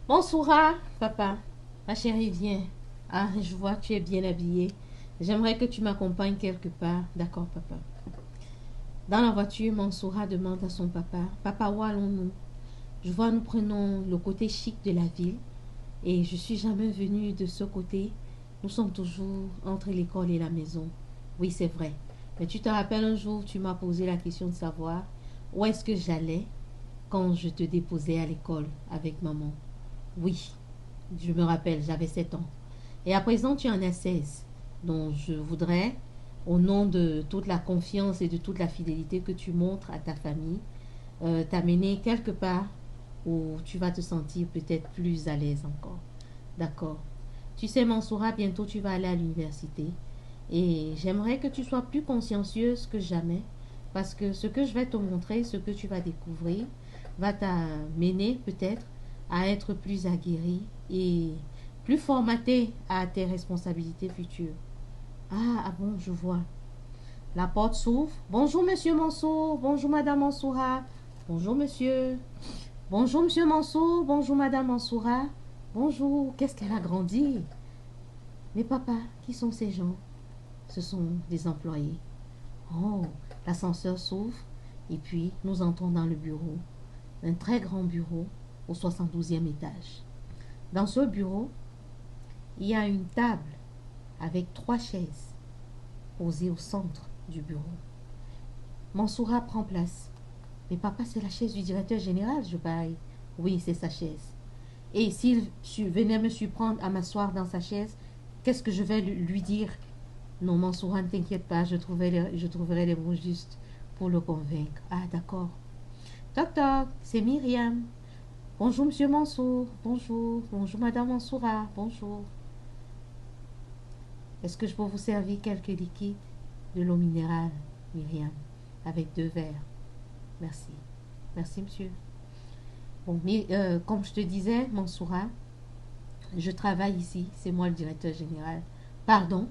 Bonsoir, papa. Ma chérie, viens. Ah, je vois que tu es bien habillée. J'aimerais que tu m'accompagnes quelque part. D'accord, papa. Dans la voiture, Mansoura demande à son papa, Papa, où allons-nous? Je vois, nous prenons le côté chic de la ville et je suis jamais venue de ce côté. Nous sommes toujours entre l'école et la maison. Oui, c'est vrai. Mais tu te rappelles un jour, tu m'as posé la question de savoir où est-ce que j'allais quand je te déposais à l'école avec maman. Oui, je me rappelle, j'avais 7 ans. Et à présent, tu en as 16. Donc, je voudrais, au nom de toute la confiance et de toute la fidélité que tu montres à ta famille, t'amener quelque part où tu vas te sentir peut-être plus à l'aise encore. D'accord. Tu sais, Mansoura, bientôt tu vas aller à l'université. Et j'aimerais que tu sois plus consciencieuse que jamais. Parce que ce que je vais te montrer, ce que tu vas découvrir, va t'amener peut-être à être plus aguerri et plus formaté à tes responsabilités futures. Ah, bon, je vois. La porte s'ouvre. Bonjour, monsieur Mansour. Bonjour, madame Mansoura. Bonjour, monsieur. Bonjour, monsieur Mansour. Bonjour, madame Mansoura. Bonjour. Qu'est-ce qu'elle a grandi? Mais papa, qui sont ces gens? Ce sont des employés. Oh, l'ascenseur s'ouvre et puis nous entrons dans le bureau. Un très grand bureau au 72e étage. Dans ce bureau, il y a une table avec 3 chaises posées au centre du bureau. Mansoura prend place. Mais papa, c'est la chaise du directeur général, je parie. Oui, c'est sa chaise. Et s'il venait me surprendre à m'asseoir dans sa chaise, qu'est-ce que je vais lui dire? Non, Mansoura, ne t'inquiète pas, je trouverai les mots justes pour le convaincre. Ah, d'accord. Toc toc, c'est Myriam. Bonjour, monsieur Mansour. Bonjour. Bonjour, madame Mansoura. Bonjour. Est-ce que je peux vous servir quelques liquides? De l'eau minérale, Myriam, avec 2 verres. Merci. Merci, monsieur. Bon, mais comme je te disais, Mansoura, je travaille ici. C'est moi le directeur général. Pardon?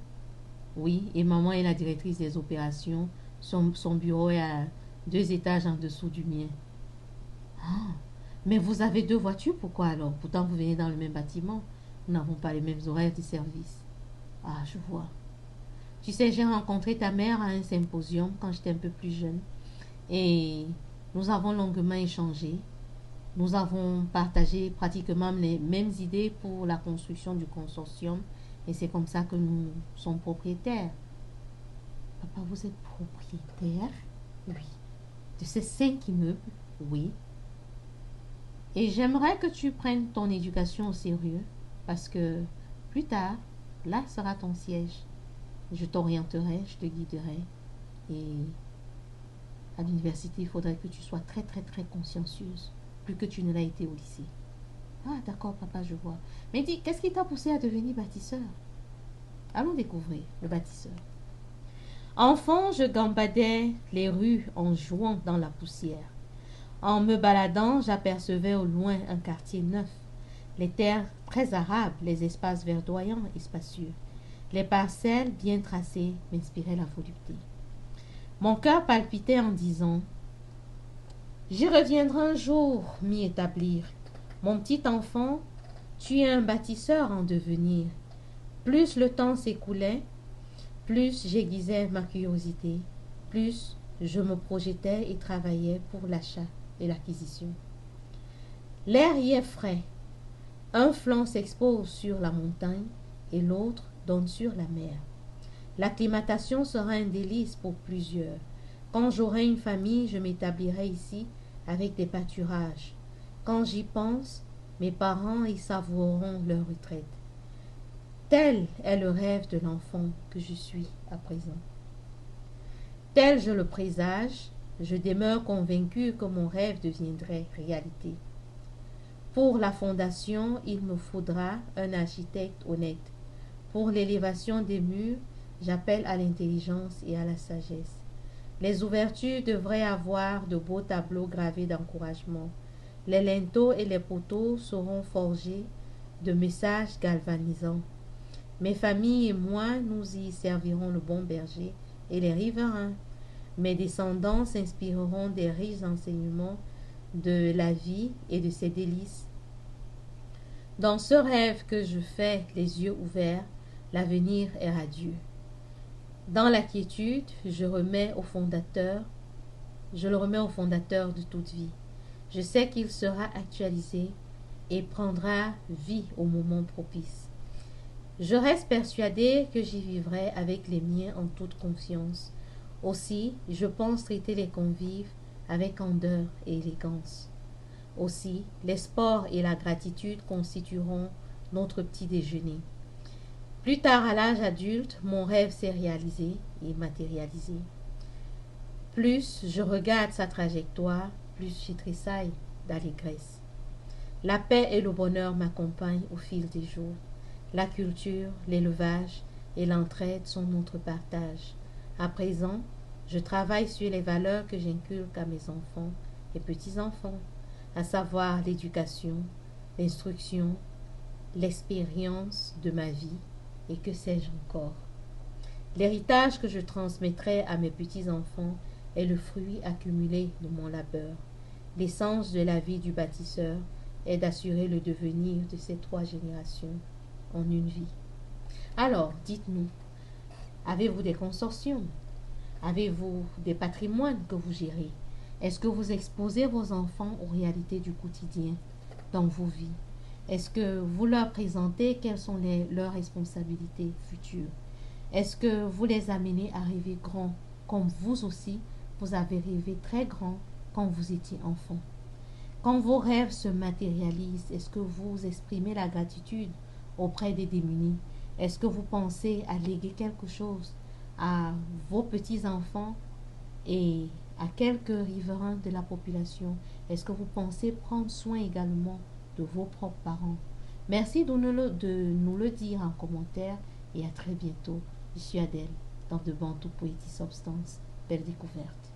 Oui, et maman est la directrice des opérations. Son bureau est à 2 étages en dessous du mien. Ah, mais vous avez 2 voitures, pourquoi alors? Pourtant, vous venez dans le même bâtiment. Nous n'avons pas les mêmes horaires de service. Ah, je vois. Tu sais, j'ai rencontré ta mère à un symposium quand j'étais un peu plus jeune. Et nous avons longuement échangé. Nous avons partagé pratiquement les mêmes idées pour la construction du consortium. Et c'est comme ça que nous sommes propriétaires. Papa, vous êtes propriétaire? Oui. De ces 5 immeubles? Oui. Et j'aimerais que tu prennes ton éducation au sérieux parce que plus tard, là sera ton siège. Je t'orienterai, je te guiderai. Et à l'université, il faudrait que tu sois très, très, très consciencieuse. Plus que tu ne l'as été au lycée. Ah, d'accord, papa, je vois. Mais dis, qu'est-ce qui t'a poussé à devenir bâtisseur? Allons découvrir le bâtisseur. Enfant, je gambadais les rues en jouant dans la poussière. En me baladant, j'apercevais au loin un quartier neuf. Les terres très arables, les espaces verdoyants et spacieux. Les parcelles bien tracées m'inspiraient la volupté. Mon cœur palpitait en disant j'y reviendrai un jour m'y établir. Mon petit enfant, tu es un bâtisseur en devenir. Plus le temps s'écoulait, plus j'aiguisais ma curiosité, plus je me projetais et travaillais pour l'achat et l'acquisition. L'air y est frais. Un flanc s'expose sur la montagne et l'autre donne sur la mer. L'acclimatation sera un délice pour plusieurs. Quand j'aurai une famille, je m'établirai ici avec des pâturages. Quand j'y pense, mes parents y savoureront leur retraite. Tel est le rêve de l'enfant que je suis à présent. Tel je le présage, je demeure convaincu que mon rêve deviendrait réalité. Pour la fondation, il me faudra un architecte honnête. Pour l'élévation des murs, j'appelle à l'intelligence et à la sagesse. Les ouvertures devraient avoir de beaux tableaux gravés d'encouragement. Les linteaux et les poteaux seront forgés de messages galvanisants. Mes familles et moi, nous y servirons le bon berger et les riverains. Mes descendants s'inspireront des riches enseignements de la vie et de ses délices. Dans ce rêve que je fais les yeux ouverts, l'avenir est radieux. Dans la quiétude, je le remets au fondateur de toute vie. Je sais qu'il sera actualisé et prendra vie au moment propice. Je reste persuadé que j'y vivrai avec les miens en toute confiance. Aussi, je pense traiter les convives avec candeur et élégance. Aussi, les sports et la gratitude constitueront notre petit déjeuner. Plus tard, à l'âge adulte, mon rêve s'est réalisé et matérialisé. Plus je regarde sa trajectoire, plus je tressaille d'allégresse. La paix et le bonheur m'accompagnent au fil des jours. La culture, l'élevage et l'entraide sont notre partage. À présent, je travaille sur les valeurs que j'inculque à mes enfants et petits-enfants, à savoir l'éducation, l'instruction, l'expérience de ma vie et que sais-je encore. L'héritage que je transmettrai à mes petits-enfants est le fruit accumulé de mon labeur. L'essence de la vie du bâtisseur est d'assurer le devenir de ces 3 générations en une vie. Alors, dites-nous, avez-vous des consortiums? Avez-vous des patrimoines que vous gérez? Est-ce que vous exposez vos enfants aux réalités du quotidien dans vos vies? Est-ce que vous leur présentez quelles sont leurs responsabilités futures? Est-ce que vous les amenez à rêver grand, comme vous aussi, vous avez rêvé très grand quand vous étiez enfant? Quand vos rêves se matérialisent, est-ce que vous exprimez la gratitude auprès des démunis? Est-ce que vous pensez à léguer quelque chose à vos petits-enfants et à quelques riverains de la population? Est-ce que vous pensez prendre soin également de vos propres parents? Merci de nous le dire en commentaire et à très bientôt. Je suis Adèle dans De Bantou Poétie Substance. Belle découverte.